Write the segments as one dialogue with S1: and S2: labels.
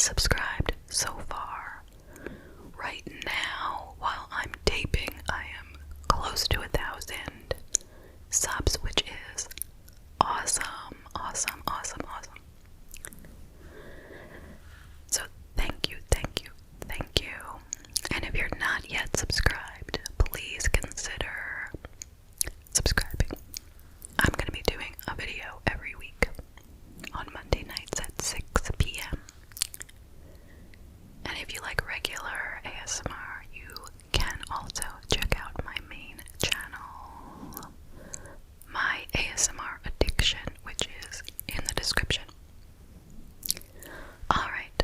S1: subscribed so far. Right now, while I'm taping, I am close to 1,000 subs, which is awesome. So thank you. And if you're not yet subscribed, please consider subscribing. I'm going to be doing a video every week on Monday nights at 6 p.m. And if you like regular ASMR, you can also check out my main channel, My ASMR Addiction, which is in the description. Alright,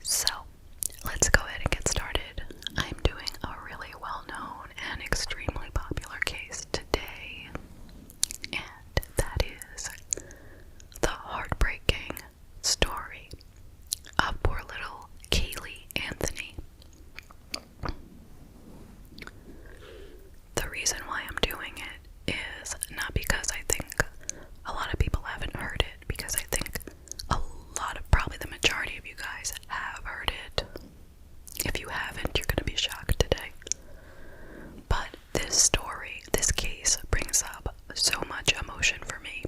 S1: so let's go ahead and get started. I'm doing a really well-known and extremely popular case today, and that is the heartbreaking story of poor little Kaylee Anthony. The reason why I'm doing it is not because I think a lot of people haven't heard it, because I think probably the majority of you guys have heard it. If you haven't, you're going to be shocked today. But this case brings up so much emotion for me,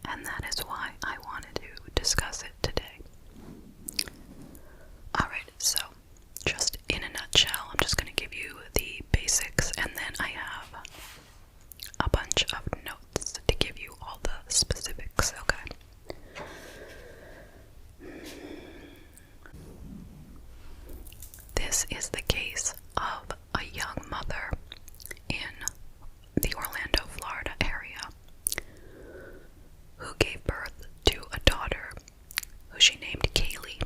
S1: and that is why I wanted to discuss it today. Alright, so just in a nutshell, I'm just going to give you the basics, and then I have a bunch of notes to give you all the specifics, okay? This is the case of a young mother in the Orlando, Florida area who gave birth to a daughter who she named Kaylee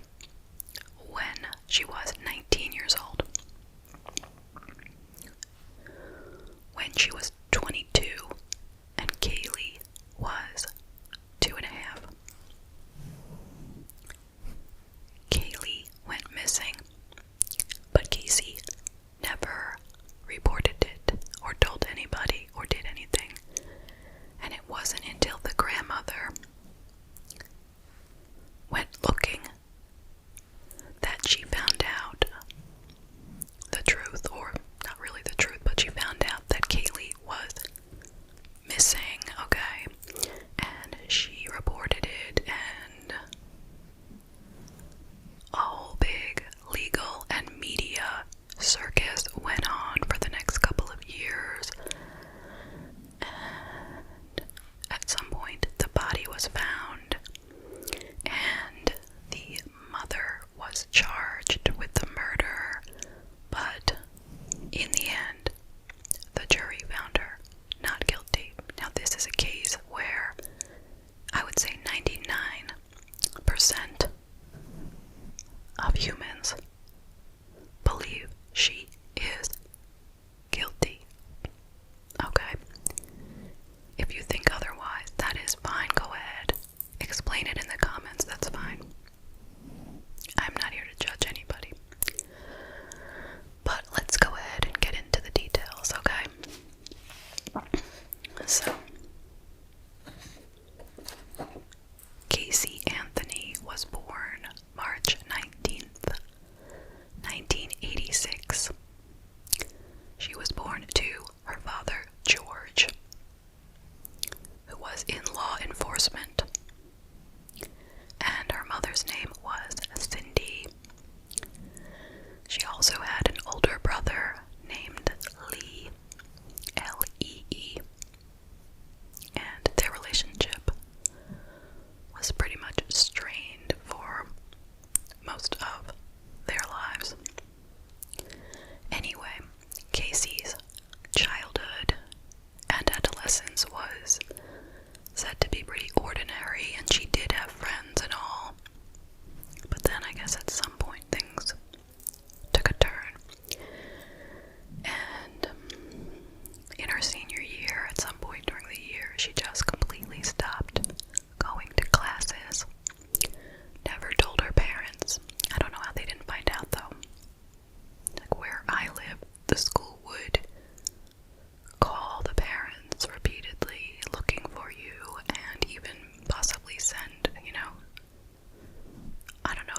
S1: when she was 19 years old. When she was 22 and Kaylee was 2.5. Kaylee went missing, but Casey never reported it or told anybody or did anything. And it wasn't until the grandmother went looking that she found out the truth, or not really the truth, but she found out that Kaylee was missing, okay? And she reported it, and a whole big legal and media circus went on for the next couple of years. And at some point, the body was found, and the mother was charged with the murder, but in the end, the jury found her not guilty. Now, this is a case where I would say 99% of humans believe she is guilty. Okay? If you think otherwise, that is fine. Go ahead. Explain it in the comments. That's fine. I'm not here to judge anybody. But let's go ahead and get into the details, okay? So, Casey Anthony was born March 19th, 1986. She was born to her father, George, who was in law enforcement, and her mother's name was Cindy. She also had an older brother named Lee, L-E-E, and their relationship was pretty much strained for most of their lives. Anyway, Casey's childhood and adolescence was said to be pretty ordinary, and she did have friends and all. But then I guess at some point things took a turn. And in her senior year, at some point during the year, she just completely stopped going to classes. Never told her parents. I don't know how they didn't find out though. Like where I live, the school would call the parents repeatedly looking for you, and even possibly send, I don't know,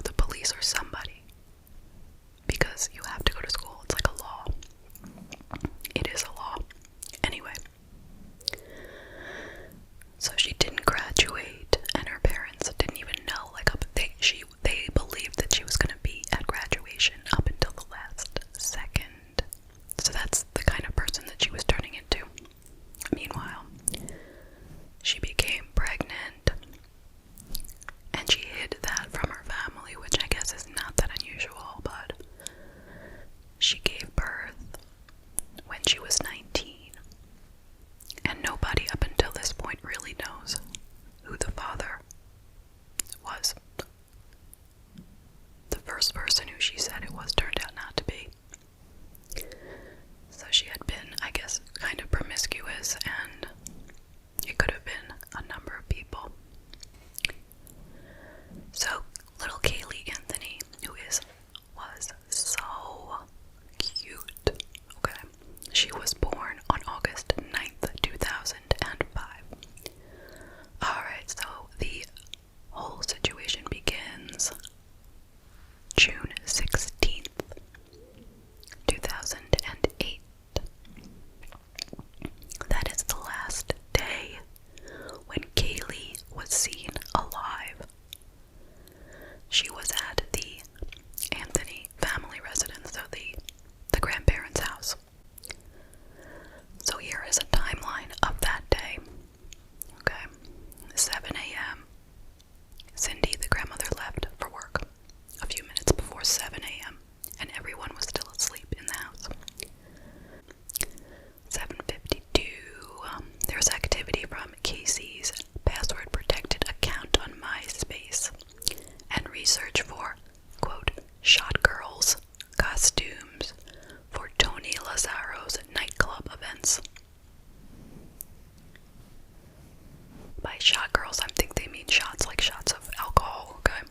S1: shot girls, I think they mean shots like shots of alcohol, okay?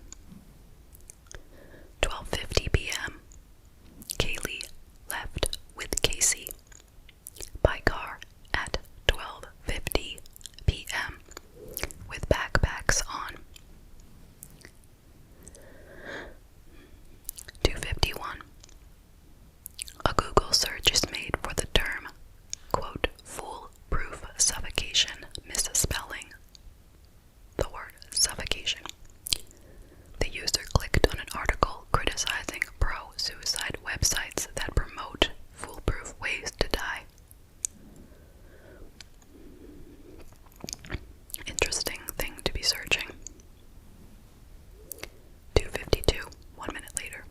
S1: 12:50 p.m. Kaylee left with Casey by car at 12:50 p.m. with backpacks on. 2:51. A Google search is made for the term, quote, foolproof suffocation, misspelling the word suffocation. The user clicked on an article criticizing pro-suicide websites that promote foolproof ways to die. Interesting thing to be searching. 2:52, 1 minute later.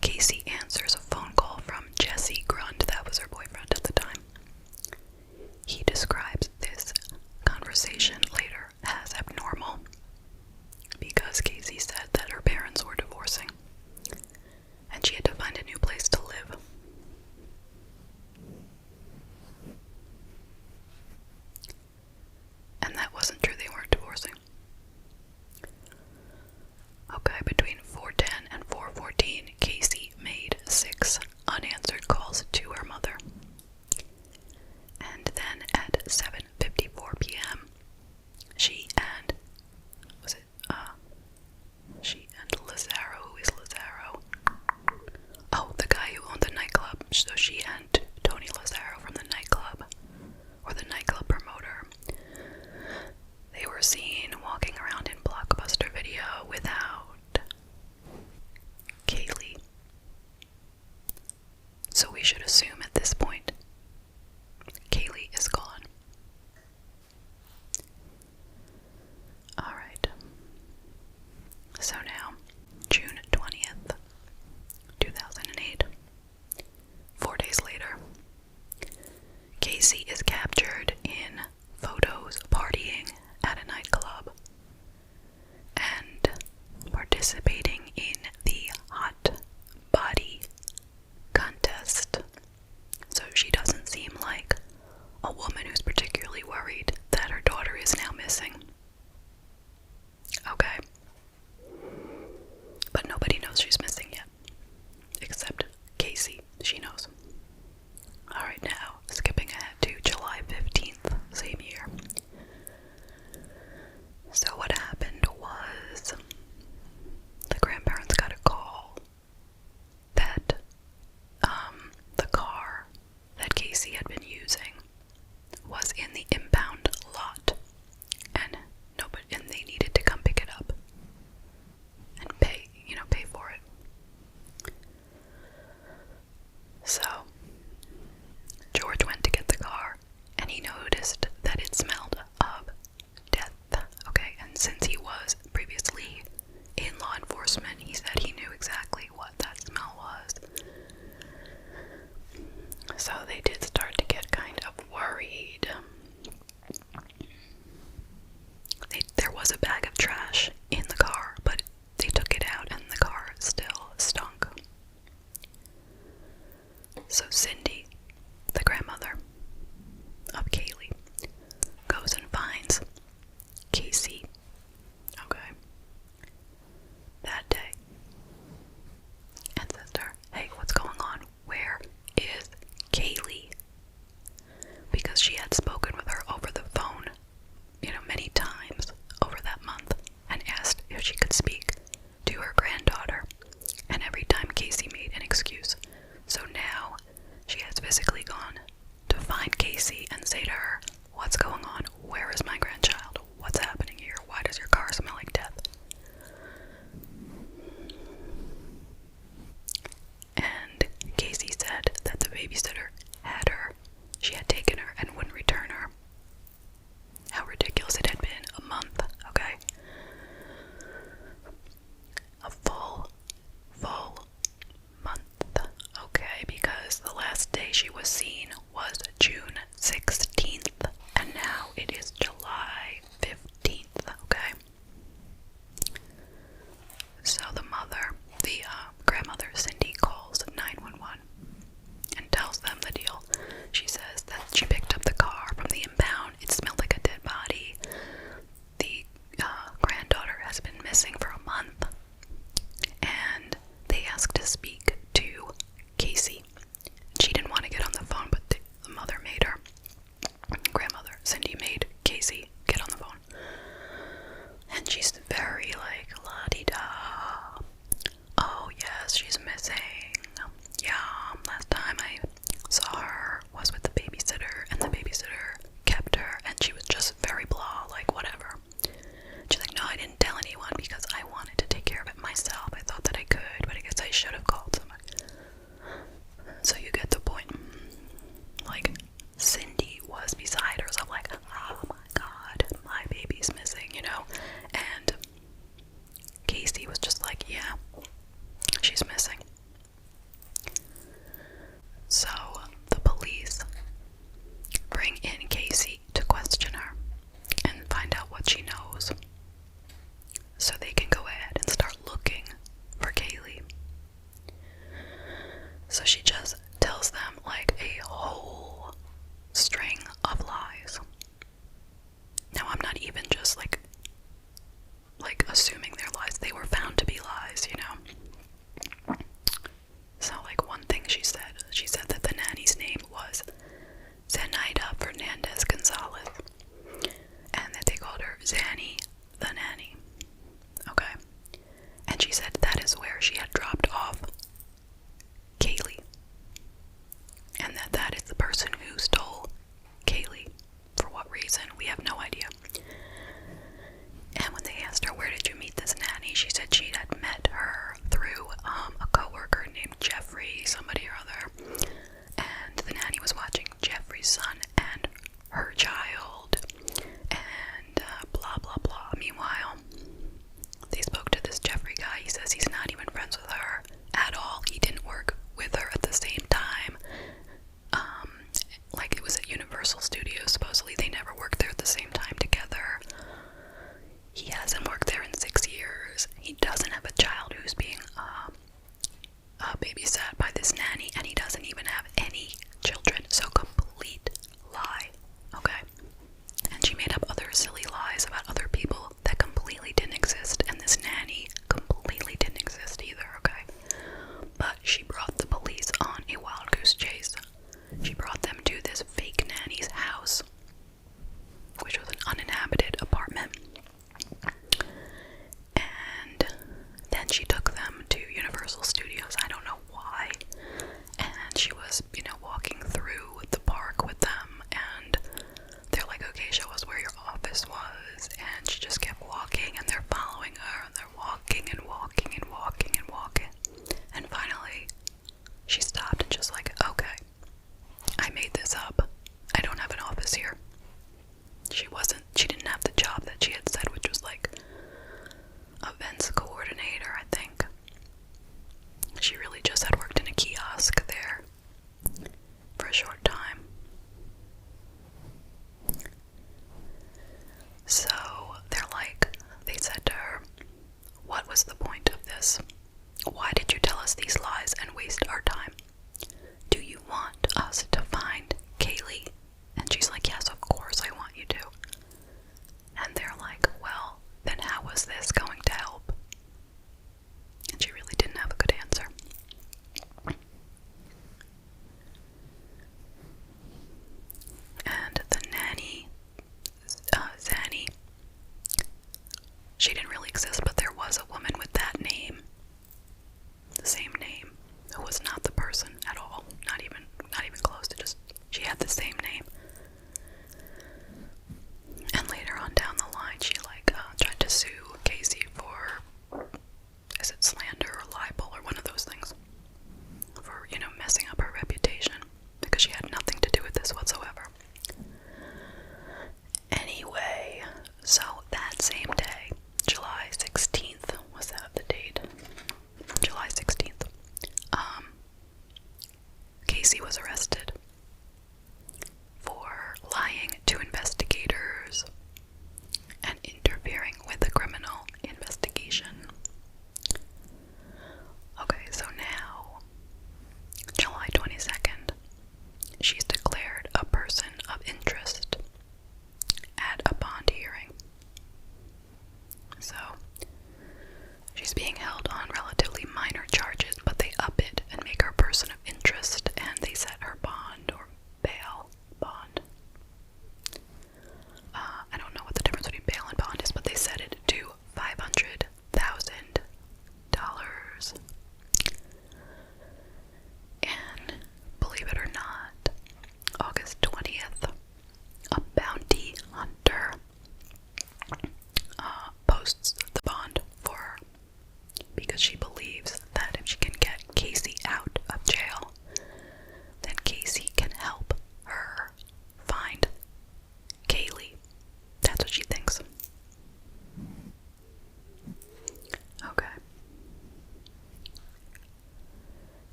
S1: Casey answers a phone call from Jesse Grunt, that was her boyfriend at the time. He describes this conversation later as abnormal because Casey said that her parents were divorcing and she had to find a new place to live. And that wasn't true, they weren't divorcing. Okay, between 4:10 and 4:14, Casey made 6 unanswered calls to her mother. And then at 7:54 p.m., she and Lazaro, who is Lazaro? Oh, the guy who owned the nightclub. So she and Tony Lazaro from the nightclub, or the nightclub promoter, they were seen walking around in Blockbuster Video without Kaylee. So we should assume at this point, Kaylee is gone. Alright. So now, June 20th, 2008. 4 days later, Casey is captured in photos partying at a nightclub and participating in the hot body contest. So she doesn't seem like a woman who's particularly worried that her daughter is now missing. Okay. But nobody knows she's missing yet. Except Casey. She knows. Alright, now, skipping ahead to July 15th, same year. So what happened was, the grandparents got a call that the car that Casey had been using was in the impound lot, and they needed to come pick it up and pay for it. So George went to get the car, and he noticed that it smelled of death. Okay, and since he was previously in law enforcement, he said he knew exactly what that smell was. So they did start to get kind of worried. There was a bag of trash in the car, but they took it out and the car still stunk. So Cindy, the grandmother of Kaylee, goes and finds Casey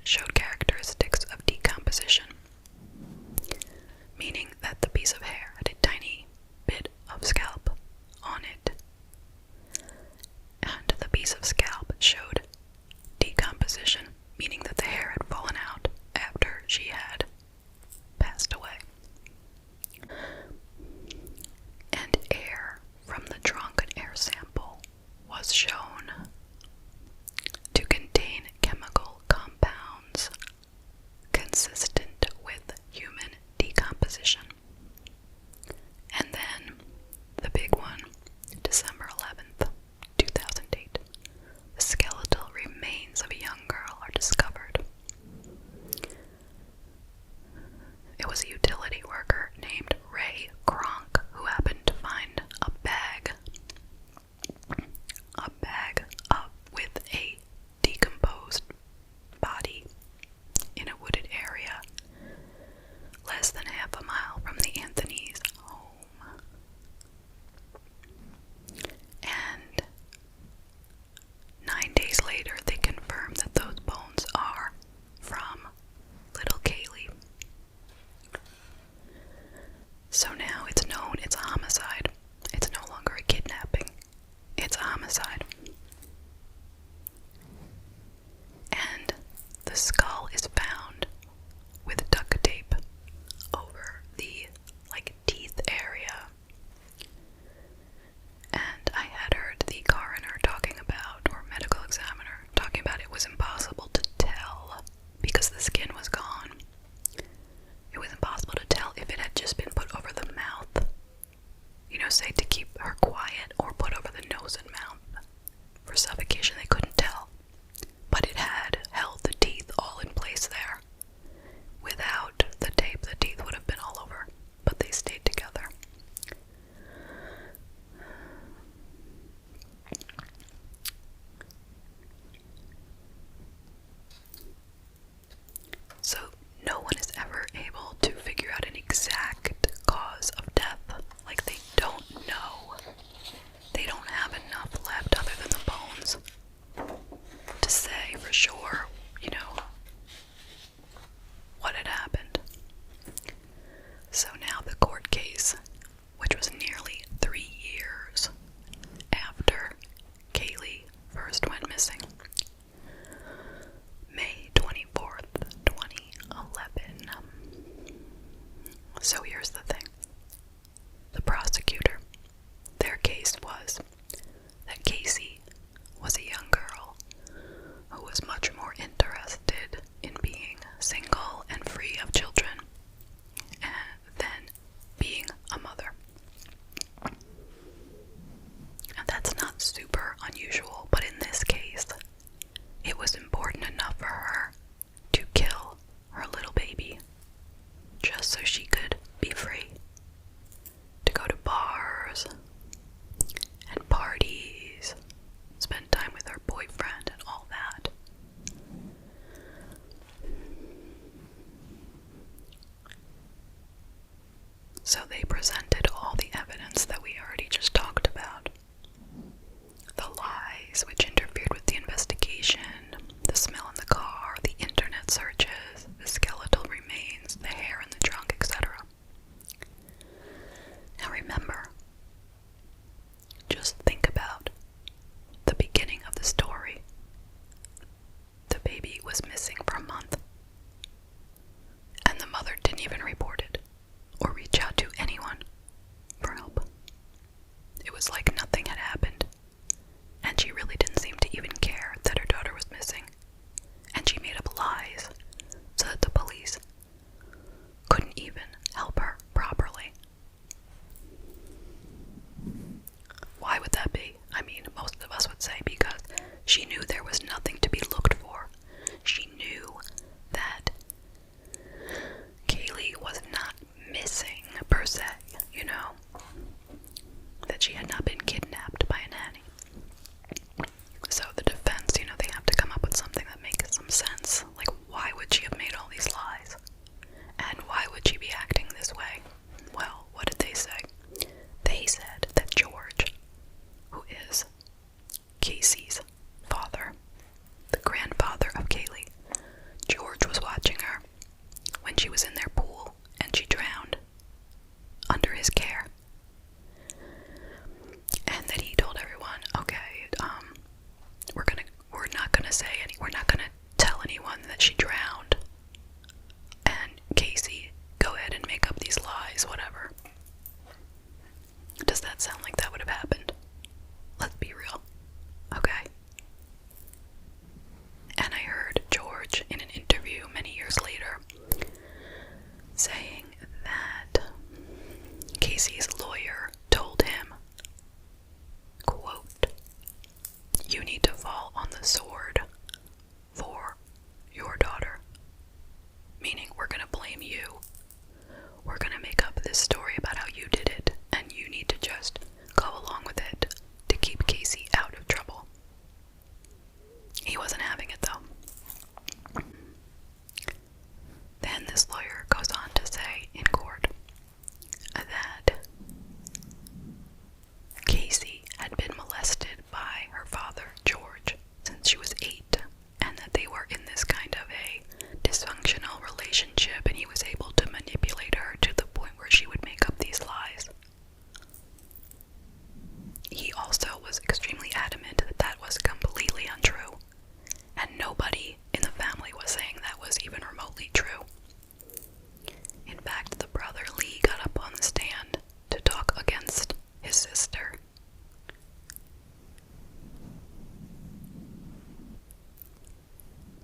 S1: showed characteristics of decomposition, meaning that the piece of hair had a tiny bit of scalp on it, and the piece of scalp showed decomposition, meaning that the hair had fallen out after she had passed away. And air from the drunken air sample was shown to contain chemical compounds consistent with human decomposition. And then the big one, December 11th, 2008, the skeletal remains of a young girl are discovered. It was a utility worker named Ray Kronk who happened to find a bag with a decomposed body in a wooded area less than half a mile from the Anthony's home. And 9 days later, they confirmed that those bones are from little Kaylee. So now it's known it's a homicide. It's no longer a kidnapping. It's a homicide. And the skull is found with duct tape over the teeth area. And I had heard the coroner talking about, or medical examiner talking about, it was impossible to tell because the skin was gone. It was impossible to tell if it had just been put over the mouth, say to keep her quiet, or put over the nose and mouth for suffocation. They couldn't tell, but it had held the teeth all in place there. Without the tape, the teeth would have been all over, but they stayed together. So no one is ever able to figure out an exact cause of death. They don't know. They don't have enough left other than the bones to say for sure, what had happened. So now the court case, which was nearly 3 years after Kaylee first went missing, May 24th, 2011. So here's the thing. The prosecutor, their case was that Casey was a young girl who was much more interested in being single and free of children than being a mother. And that's not super unusual, but in this case, it was important enough for her to kill her little baby just so she could be free to go to bars and parties, spend time with her boyfriend and all that. So they presented all the evidence that we already just talked about. The lies which interfered with the investigation, the smell in the car, the internet searches, the skeletal remains, the hair in the trunk, etc. Now remember, just think about the beginning of the story. The baby was missing for a month, and the mother didn't even report it or reach out to anyone for help. It was like nothing had happened, and she really didn't seem to even care that her daughter was missing, and she made up lies so that the police couldn't even help her properly. Why would that be? Most of us would say because she knew there was nothing to be looked for. She knew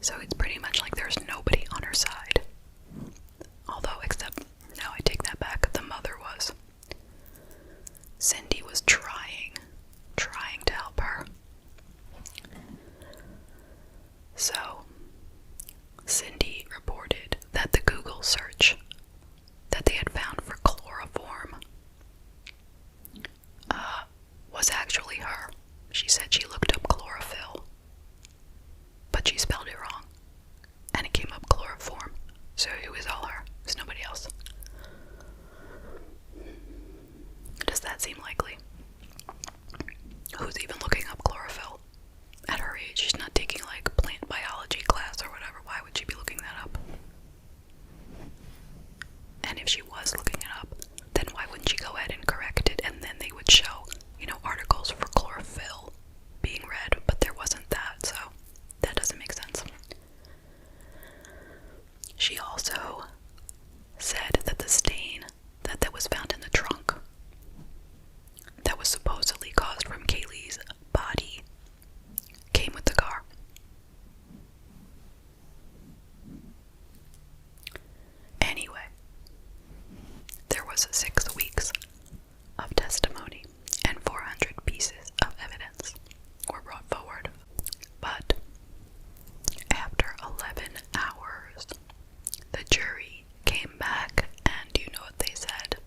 S1: So it's pretty much like there's nobody on her side. Although, except, no, I take that back, the mother was. Cindy was trying to help her. So, Cindy reported that the Google search that they had found for chloroform was actually her. She said she looked up chlorophyll, but she spelled it wrong, and it came up chloroform. So it was all her. It was nobody else. Does that seem likely? Who's even looking up chlorophyll? At her age, she's not taking like plant biology class or whatever. Why would she be looking that up? And if she was looking it up, then why wouldn't she go ahead and correct it, and then they would show, articles for chlorophyll being read, but there wasn't that, so that doesn't make sense. She also said that the stain that was found in the trunk that was supposedly caused from Kaylee's body came with the car. Anyway, there was 6 weeks of testimony and 400 pieces of evidence were brought forward. But after 11 hours, the jury came back, and do you know what they said?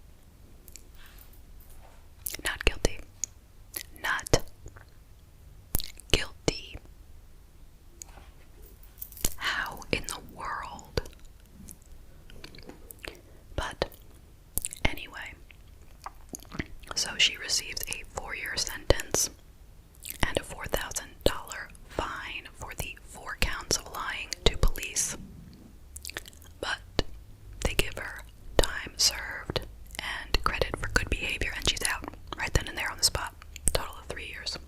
S1: Not guilty. Not guilty. How in the world? But anyway, so she receives a 4-year sentence and a $4,000 fine for the 4 counts of lying to police. But they give her time served and credit for good behavior, and she's out right then and there on the spot. Total of 3 years.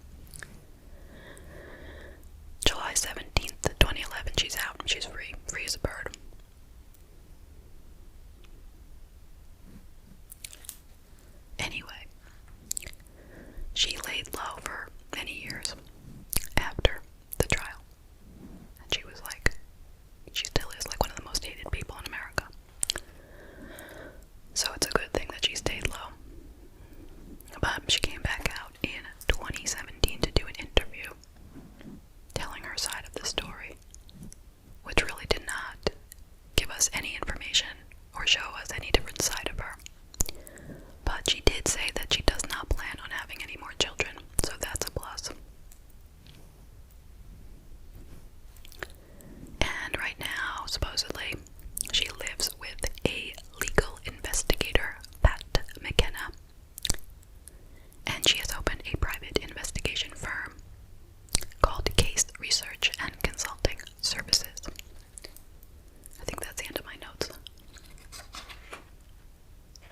S1: July 17th, 2011, she's out. She's free. Free as a bird. Anyway, she laid low for many years after the trial. And she was like, she still is like one of the most hated people in America. So it's a good thing that she stayed low. But she came back out in 2017 to do an interview telling her side of the story, which really did not give us any information or show us any different side of her. But she did say that she does not plan on having any more children, so that's a plus. And right now, supposedly, she lives with a legal investigator, Pat McKenna, and she has opened a private investigation firm called Case Research and Consulting Services. I think that's the end of my notes.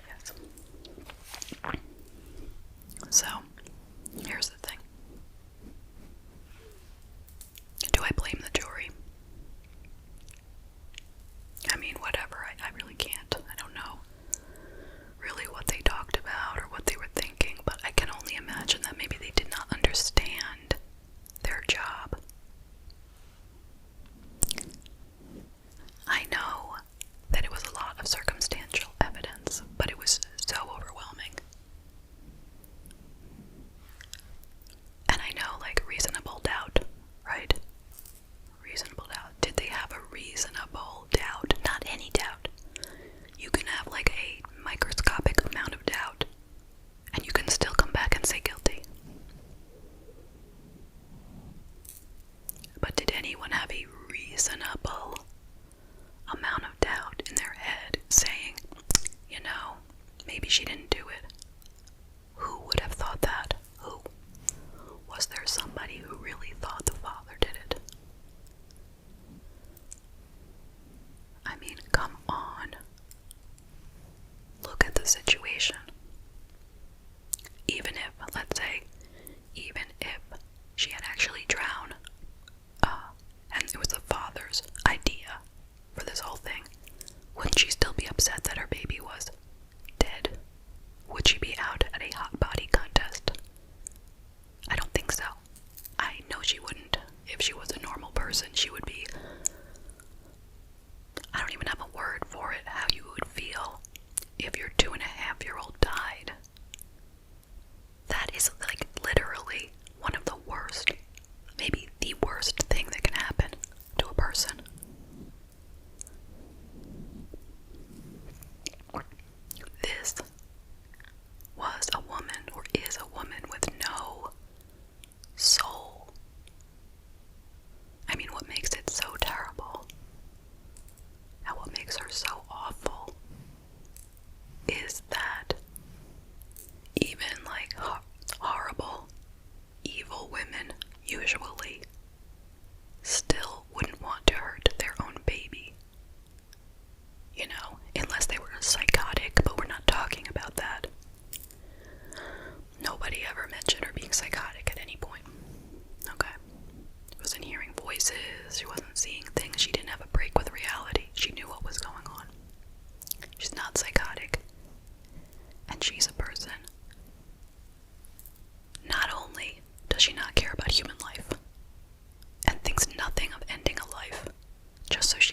S1: Yes. So, here's the thing. Do I blame the jury? I mean, whatever. I really can't. I don't know really what they talked about or what they were thinking, but I can only imagine that maybe they did not understand their job. I know that it was a lot of circumstantial evidence, but it was so overwhelming. And I know, like, reasonable doubt, right? Reasonable doubt. Did they have a reasonable doubt? Not any doubt. You can have, like, a microscopic amount of doubt, and you can still come back and say guilty. But did anyone have a reasonable amount of doubt in their head saying, maybe she didn't do it? Who would have thought that? Who? Was there somebody who really thought the father did it? I mean, come on. Look at the situation. Even if, let's say, even if she had actually drowned, and it was the father's idea for this whole thing, wouldn't she still be upset that her baby was dead? 2.5-year-old died. That is like literally one of the worst, maybe the worst thing that can happen to a person. This was a woman, or is a woman, with no soul. I mean, what makes it so terrible, and what makes her so awful, is that even like horrible, evil women usually still wouldn't want to hurt their own baby. You know, unless they were psychotic, but we're not talking about that. Nobody ever mentioned her being psychotic at any point. Okay. She wasn't hearing voices, she wasn't seeing things, she didn't have a break with reality. She knew what was going on. She's not psychotic. And she's a person. Not only does she not care about human life, and thinks nothing of ending a life just so she